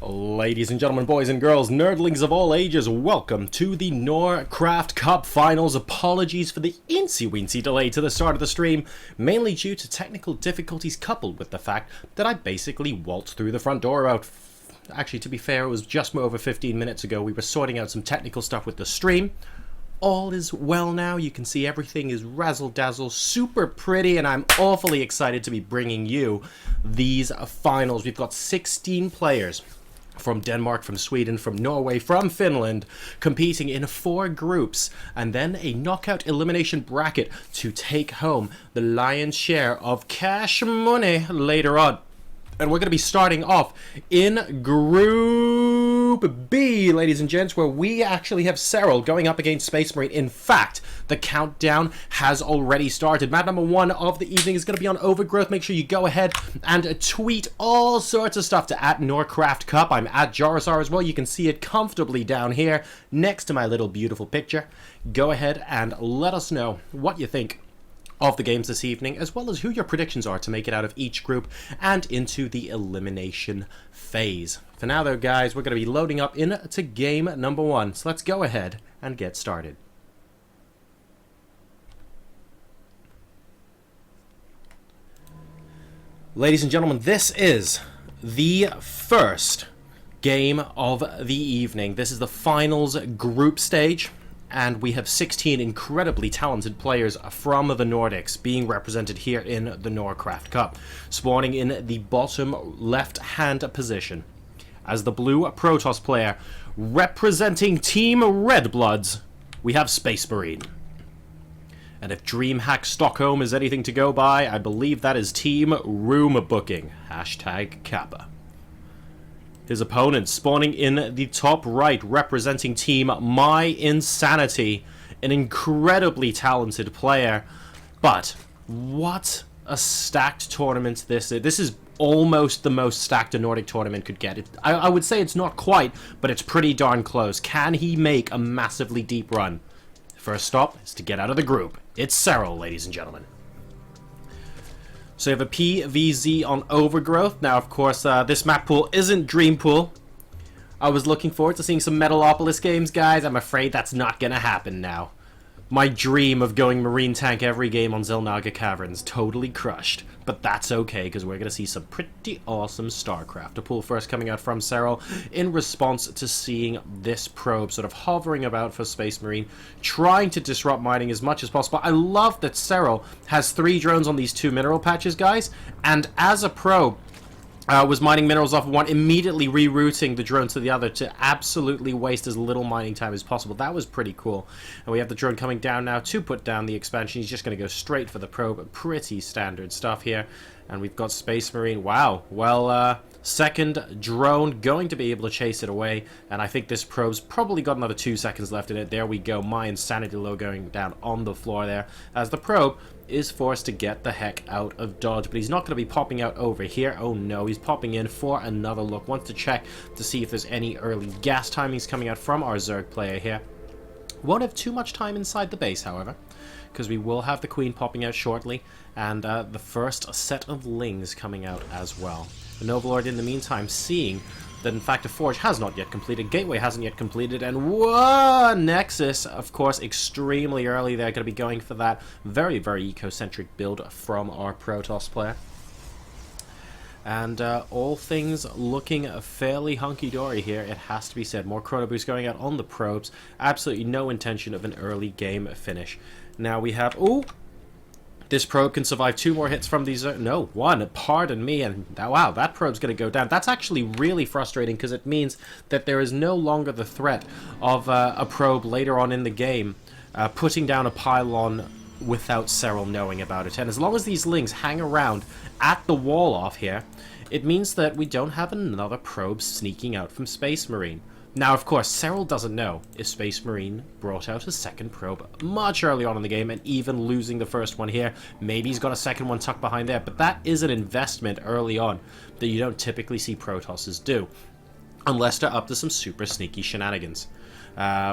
Ladies and gentlemen, boys and girls, nerdlings of all ages, welcome to the NorCraft Cup Finals. Apologies for the incy-wincy delay to the start of the stream, mainly due to technical difficulties coupled with the fact that I basically waltzed through the front door about... Actually, to be fair, it was just over 15 minutes ago. We were sorting out some technical stuff with the stream. All is well now. You can see everything is razzle-dazzle, super pretty, and I'm awfully excited to be bringing you these finals. We've got 16 players from Denmark, from Sweden, from Norway, from Finland, competing in 4 groups, and then a knockout elimination bracket to take home the lion's share of cash money later on. And we're going to be starting off in Group B, ladies and gents, where we actually have Serral going up against SpaceMarine. In fact, the countdown has already started. Map number 1 of the evening is going to be on Overgrowth. Make sure you go ahead and tweet all sorts of stuff to @NorCraft Cup. I'm at JoRoSaR as well. You can see it comfortably down here next to my little beautiful picture. Go ahead and let us know what you think of the games this evening, as well as who your predictions are to make it out of each group and into the elimination phase. For now though, guys, we're going to be loading up into game number 1, so let's go ahead and get started. Ladies and gentlemen, this is the first game of the evening. This is the finals group stage, and we have 16 incredibly talented players from the Nordics being represented here in the NorCraft Cup, spawning in the bottom left-hand position. As the blue Protoss player, representing Team Redbloods, we have SpaceMarine. And if DreamHack Stockholm is anything to go by, I believe that is Team Room Booking, #Kappa. His opponent spawning in the top right, representing Team miNkie, an incredibly talented player. But what a stacked tournament this is. This is almost the most stacked a Nordic tournament could get. I would say it's not quite, but it's pretty darn close. Can he make a massively deep run? First stop is to get out of the group. It's Serral, ladies and gentlemen. So you have a PVZ on Overgrowth. Now, of course, this map pool isn't Dream Pool. I was looking forward to seeing some Metalopolis games, guys. I'm afraid that's not going to happen now. My dream of going Marine Tank every game on Zelnaga Caverns totally crushed. But that's okay, because we're going to see some pretty awesome StarCraft. A pool first coming out from Serral in response to seeing this probe sort of hovering about for SpaceMarine, trying to disrupt mining as much as possible. I love that Serral has 3 drones on these 2 mineral patches, guys, and as a probe, was mining minerals off of one, immediately rerouting the drone to the other to absolutely waste as little mining time as possible. That was pretty cool. And we have the drone coming down now to put down the expansion. He's just going to go straight for the probe. Pretty standard stuff here. And we've got SpaceMarine. Wow. Well, second drone going to be able to chase it away. And I think this probe's probably got another 2 seconds left in it. There we go. My insanity low going down on the floor there as the probe is forced to get the heck out of dodge. But he's not going to be popping out over here. Oh no, he's popping in for another look. Wants to check to see if there's any early gas timings coming out from our Zerg player here. Won't have too much time inside the base, however, because we will have the Queen popping out shortly, and the first set of Lings coming out as well. The Novelord, in the meantime, seeing that in fact a Forge has not yet completed, Gateway hasn't yet completed, and whoa, Nexus, of course, extremely early. They're going to be going for that very, very eco-centric build from our Protoss player. And all things looking fairly hunky-dory here, it has to be said. More Chrono Boost going out on the probes. Absolutely no intention of an early game finish. Now we have... Ooh! This probe can survive 2 more hits from these... No, 1. Pardon me. And wow, that probe's going to go down. That's actually really frustrating because it means that there is no longer the threat of a probe later on in the game putting down a pylon without Serral knowing about it. And as long as these Lings hang around at the wall off here, it means that we don't have another probe sneaking out from SpaceMarine. Now, of course, Serral doesn't know if SpaceMarine brought out a second probe much early on in the game, and even losing the first one here. Maybe he's got a second one tucked behind there, but that is an investment early on that you don't typically see Protosses do. unless they're up to some super sneaky shenanigans.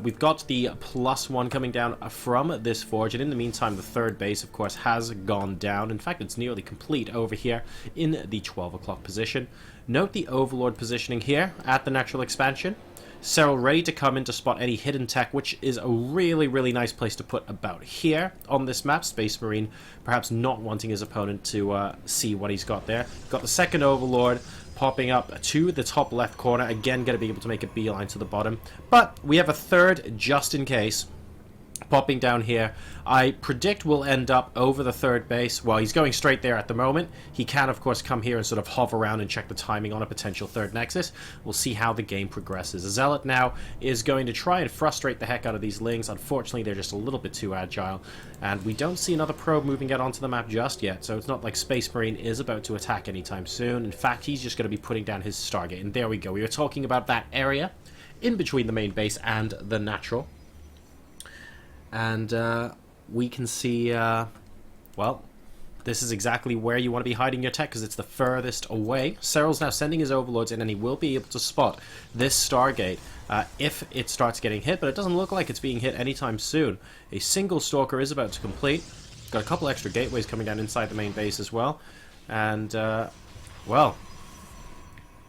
We've got the +1 coming down from this forge, and in the meantime the third base of course has gone down. In fact, it's nearly complete over here in the 12 o'clock position. Note the Overlord positioning here at the natural expansion. Serral ready to come in to spot any hidden tech, which is a really nice place to put about here on this map. SpaceMarine perhaps not wanting his opponent to see what he's got there. Got the second Overlord popping up to the top left corner. Again, going to be able to make a beeline to the bottom. But we have a third just in case popping down here. I predict we'll end up over the third base. Well, he's going straight there at the moment. He can, of course, come here and sort of hover around and check the timing on a potential third nexus. We'll see how the game progresses. A Zealot now is going to try and frustrate the heck out of these Lings. Unfortunately, they're just a little bit too agile, and we don't see another probe moving out onto the map just yet, so it's not like SpaceMarine is about to attack anytime soon. In fact, he's just going to be putting down his Stargate, and there we go. We were talking about that area in between the main base and the natural. And we can see, well, this is exactly where you want to be hiding your tech because it's the furthest away. Serral's now sending his overlords in, and he will be able to spot this Stargate if it starts getting hit, but it doesn't look like it's being hit anytime soon. A single Stalker is about to complete. Got a couple extra gateways coming down inside the main base as well. And, well,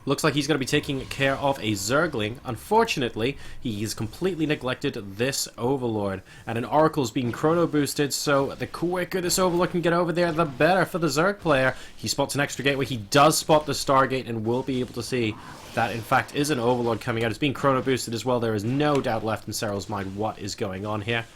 looks like he's going to be taking care of a Zergling. Unfortunately, he's completely neglected this Overlord. And an Oracle's being chrono boosted, so the quicker this Overlord can get over there, the better for the Zerg player. He spots an extra gateway. He does spot the Stargate and will be able to see that, in fact, is an Overlord coming out. It's being chrono boosted as well. There is no doubt left in Serral's mind what is going on here.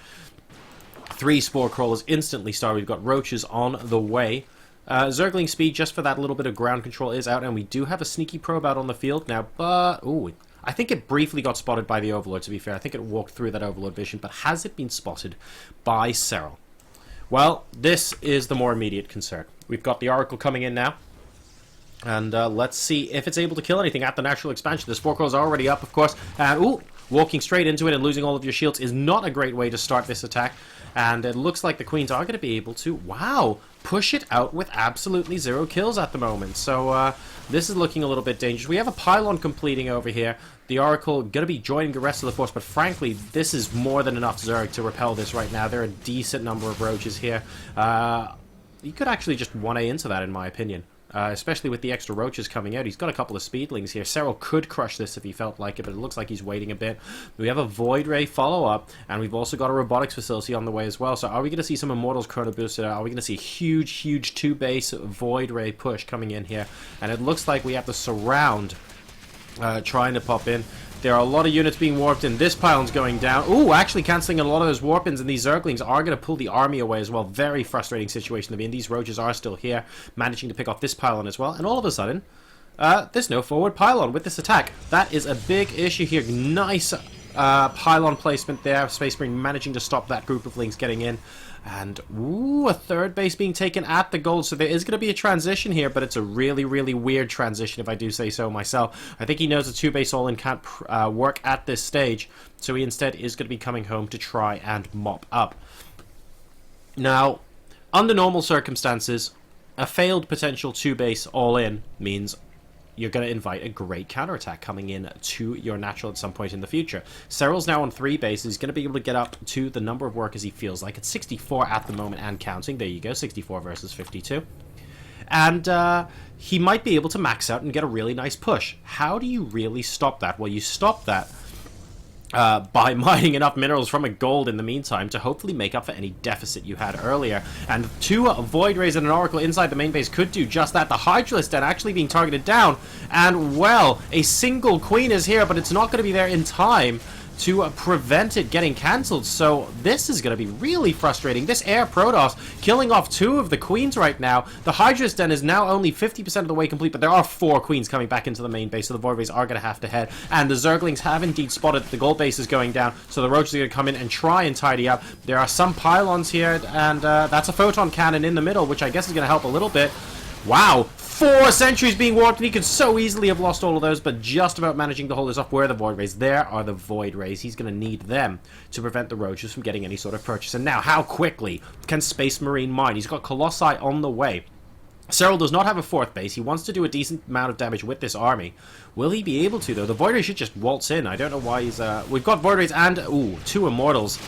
3 Spore Crawlers instantly started. We've got Roaches on the way. Zergling speed, just for that little bit of ground control, is out, and we do have a sneaky probe out on the field now, but, ooh, I think it briefly got spotted by the Overlord, to be fair. I think it walked through that Overlord vision, but has it been spotted by Serral? Well, this is the more immediate concern. We've got the Oracle coming in now, and let's see if it's able to kill anything at the natural expansion. The Spore Crawl's already up, of course, and, ooh, walking straight into it and losing all of your shields is not a great way to start this attack. And it looks like the Queens are going to be able to, wow, push it out with absolutely 0 kills at the moment. So this is looking a little bit dangerous. We have a pylon completing over here. The Oracle going to be joining the rest of the force, but frankly, this is more than enough Zerg to repel this right now. There are a decent number of Roaches here. You could actually just 1A into that, in my opinion. Especially with the extra Roaches coming out. He's got a couple of Speedlings here. Serral could crush this if he felt like it, but it looks like he's waiting a bit. We have a Void Ray follow-up, and we've also got a Robotics facility on the way as well. So are we going to see some Immortals chrono boosted? Are we going to see a huge 2-base Void Ray push coming in here? And it looks like we have the Surround trying to pop in. There are a lot of units being warped in. This pylon's going down. Ooh, actually cancelling a lot of those warp-ins, and these Zerglings are going to pull the army away as well. Very frustrating situation to be in. These Roaches are still here, managing to pick off this pylon as well. And all of a sudden, there's no forward pylon with this attack. That is a big issue here. Nice pylon placement there. SpaceMarine managing to stop that group of Lings getting in. And, ooh, a third base being taken at the gold. So there is going to be a transition here, but it's a really weird transition, if I do say so myself. I think he knows a 2-base all-in can't work at this stage, so he instead is going to be coming home to try and mop up. Now, under normal circumstances, a failed potential 2-base all-in means you're going to invite a great counterattack coming in to your natural at some point in the future. Serral's now on 3 bases. He's going to be able to get up to the number of workers he feels like. It's 64 at the moment and counting. There you go, 64 versus 52. And he might be able to max out and get a really nice push. How do you really stop that? Well, you stop that by mining enough minerals from a gold in the meantime to hopefully make up for any deficit you had earlier. And 2 Void Rays and an Oracle inside the main base could do just that. The Hydralisk Den actually being targeted down, and well, a single Queen is here, but it's not going to be there in time to prevent it getting cancelled. So this is going to be really frustrating. This Air Protoss killing off 2 of the Queens right now. The Hydralisk Den is now only 50% of the way complete, but there are 4 Queens coming back into the main base, so the Void Rays are going to have to head. And the Zerglings have indeed spotted the gold base is going down, so the Roaches are going to come in and try and tidy up. There are some pylons here, and that's a photon cannon in the middle, which I guess is going to help a little bit. Wow, 4 sentries being warped, and he could so easily have lost all of those, but just about managing to hold this off. Where are the Void Rays? There are the Void Rays. He's going to need them to prevent the Roaches from getting any sort of purchase. And now, how quickly can SpaceMarine mine? He's got Colossi on the way. Serral does not have a 4th base. He wants to do a decent amount of damage with this army. Will he be able to, though? The Void Ray should just waltz in. I don't know why he's... We've got Void Rays and, 2 Immortals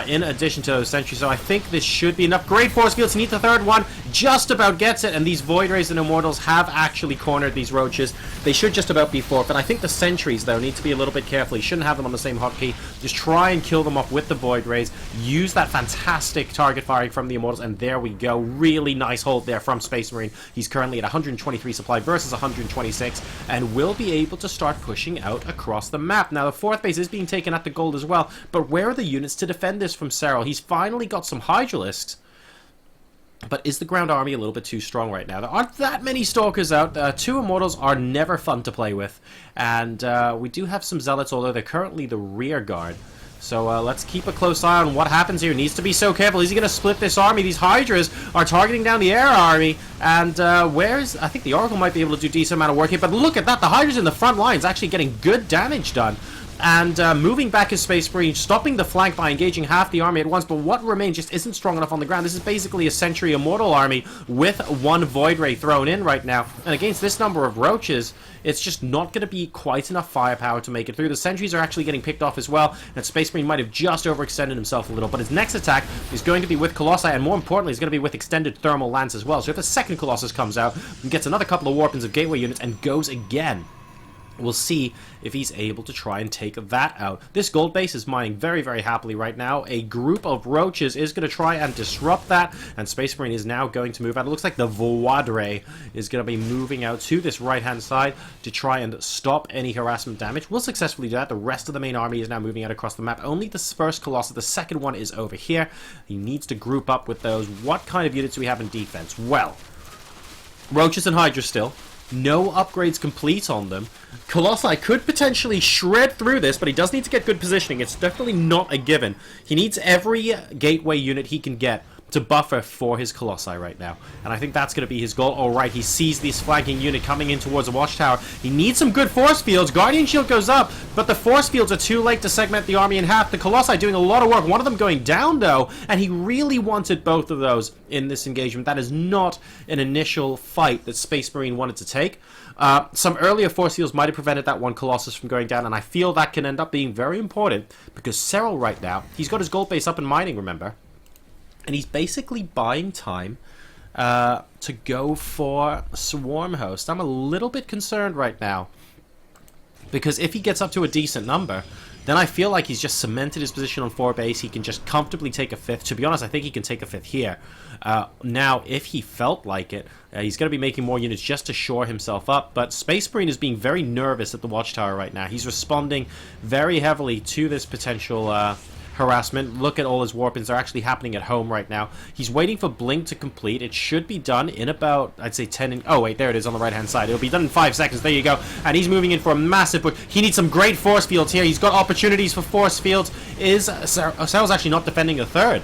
in addition to those sentries, so I think this should be enough. Great force fields. He needs the 3rd one. Just about gets it, and these Void Rays and Immortals have actually cornered these Roaches. They should just about be 4th, but I think the sentries, though, need to be a little bit careful. You shouldn't have them on the same hotkey. Just try and kill them off with the Void Rays. Use that fantastic target firing from the Immortals, and there we go. Really nice hold there from SpaceMarine. He's currently at 123 supply versus 126, and will be able to start pushing out across the map. Now, the 4th base is being taken at the gold as well, but where are the units to defend this from Serral? He's finally got some Hydralisks, but is the ground army a little bit too strong right now? There aren't that many Stalkers out. 2 Immortals are never fun to play with, and we do have some Zealots, although they're currently the rear guard. So let's keep a close eye on what happens here. Needs to be so careful. Is he going to split this army? These Hydras are targeting down the air army. And where's... I think the Oracle might be able to do a decent amount of work here. But look at that. The Hydras in the front lines actually getting good damage done. And moving back his SpaceMarine, stopping the flank by engaging half the army at once, but what remains just isn't strong enough on the ground. This is basically a Sentry Immortal army with 1 Void Ray thrown in right now. And against this number of Roaches, it's just not going to be quite enough firepower to make it through. The Sentries are actually getting picked off as well, and SpaceMarine might have just overextended himself a little. But his next attack is going to be with Colossi, and more importantly, is going to be with extended thermal lance as well. So if the 2nd Colossus comes out and gets another couple of Warpins of Gateway units and goes again, we'll see if he's able to try and take that out. This gold base is mining very, very happily right now. A group of Roaches is going to try and disrupt that, and SpaceMarine is now going to move out. It looks like the Void Ray is going to be moving out to this right-hand side to try and stop any harassment damage. We'll successfully do that. The rest of the main army is now moving out across the map. Only the 1st Colossus, the 2nd one, is over here. He needs to group up with those. What kind of units do we have in defense? Well, Roaches and Hydra still. No upgrades complete on them. Colossi could potentially shred through this, but he does need to get good positioning. It's definitely not a given. He needs every gateway unit he can get to buffer for his Colossi right now. And I think that's going to be his goal. Alright, he sees this flanking unit coming in towards the watchtower. He needs some good force fields. Guardian Shield goes up, but the force fields are too late to segment the army in half. The Colossi doing a lot of work. One of them going down, though, and he really wanted both of those in this engagement. That is not an initial fight that SpaceMarine wanted to take. Some earlier force fields might have prevented that one Colossus from going down, and I feel that can end up being very important, because Serral right now, he's got his gold base up and mining, remember? And he's basically buying time to go for Swarm Host. I'm a little bit concerned right now, because if he gets up to a decent number, then I feel like he's just cemented his position on 4 base. He can just comfortably take a 5th. To be honest, I think he can take a 5th here. Now, if he felt like it, he's going to be making more units just to shore himself up. But SpaceMarine is being very nervous at the watchtower right now. He's responding very heavily to this potential harassment. Look at all his warpins. They're actually happening at home right now. He's waiting for Blink to complete. It should be done in about, I'd say 10 oh wait, there it is on the right hand side. It'll be done in 5 seconds. There you go. And he's moving in for a massive push. He needs some great force fields here. He's got opportunities for force fields. Serral's actually not defending the 3rd.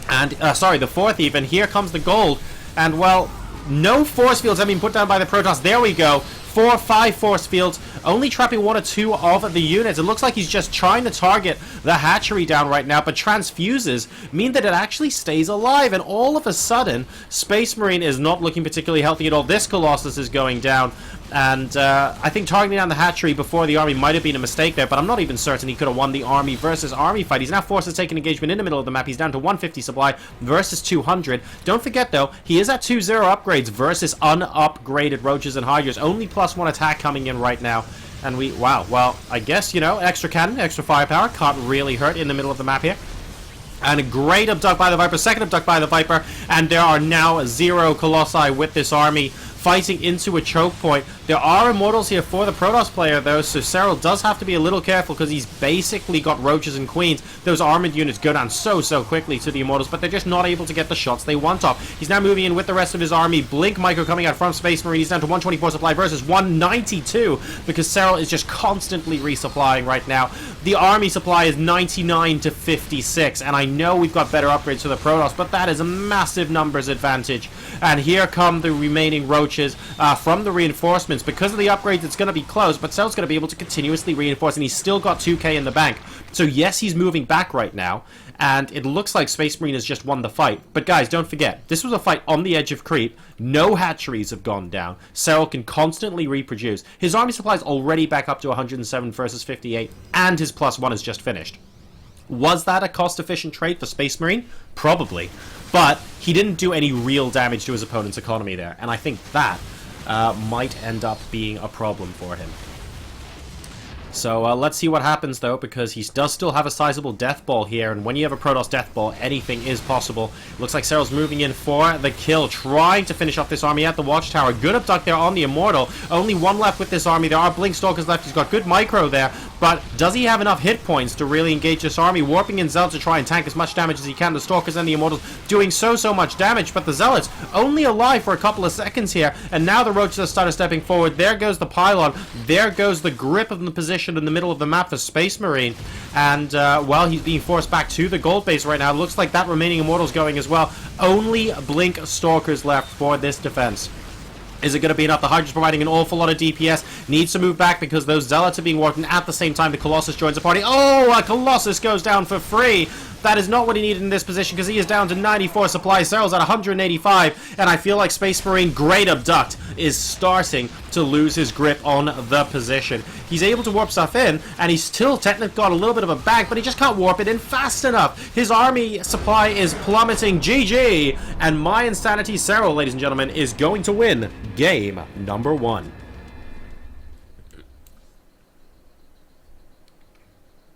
And, sorry, the 4th even. Here comes the gold. And, well, no force fields have been put down by the Protoss. There we go. 4 or 5 force fields, only trapping 1 or 2 of the units. It looks like he's just trying to target the hatchery down right now, but transfuses mean that it actually stays alive, and all of a sudden, SpaceMarine is not looking particularly healthy at all. This Colossus is going down, and I think targeting down the hatchery before the army might have been a mistake there, but I'm not even certain he could have won the army versus army fight. He's now forced to take an engagement in the middle of the map. He's down to 150 supply versus 200. Don't forget, though, he is at 2-0 upgrades versus unupgraded Roaches and Hydras. Only +1 attack coming in right now. And wow, well, I guess, you know, extra cannon, extra firepower can't really hurt in the middle of the map here. And a great abduct by the Viper, 2nd abduct by the Viper, and there are now 0 Colossi with this army fighting into a choke point. There are Immortals here for the Protoss player, though, so Serral does have to be a little careful because he's basically got Roaches and Queens. Those armored units go down so quickly to the Immortals, but they're just not able to get the shots they want off. He's now moving in with the rest of his army. Blink Micro coming out from SpaceMarine. He's down to 124 supply versus 192 because Serral is just constantly resupplying right now. The army supply is 99 to 56, and I know we've got better upgrades for the Protoss, but that is a massive numbers advantage. And here come the remaining Roaches from the reinforcements. distance. Because of the upgrades, it's going to be close, but Serral's going to be able to continuously reinforce, and he's still got 2k in the bank. So yes, he's moving back right now, and it looks like SpaceMarine has just won the fight. But guys, don't forget, this was a fight on the edge of creep. No hatcheries have gone down. Serral can constantly reproduce. His army supply is already back up to 107 versus 58, and his +1 is just finished. Was that a cost-efficient trade for SpaceMarine? Probably. But he didn't do any real damage to his opponent's economy there, and I think that might end up being a problem for him. So let's see what happens, though, because he does still have a sizable death ball here, and when you have a Protoss death ball, anything is possible. Looks like Serral's moving in for the kill, trying to finish off this army at the Watchtower. Good abduct there on the Immortal. Only one left with this army. There are Blink Stalkers left. He's got good micro there, but does he have enough hit points to really engage this army? Warping in Zealots to try and tank as much damage as he can. The Stalkers and the Immortals doing so much damage, but the Zealots only alive for a couple of seconds here, and now the Roaches started stepping forward. There goes the pylon. There goes the grip of the position in the middle of the map for SpaceMarine, and well, he's being forced back to the gold base right now. Looks like that remaining Immortal's going as well. Only Blink Stalkers left for this defense. Is it going to be enough? The Hydra's providing an awful lot of DPS. Needs to move back because those Zealots are being warped, and at the same time the Colossus joins the party. Oh, a Colossus goes down for free. That is not what he needed in this position because he is down to 94 supply. Serral's at 185, and I feel like SpaceMarine, great abduct, is starting to lose his grip on the position. He's able to warp stuff in, and he's still technically got a little bit of a bank, but he just can't warp it in fast enough. His army supply is plummeting. GG! And my Insanity Serral, ladies and gentlemen, is going to win game number 1.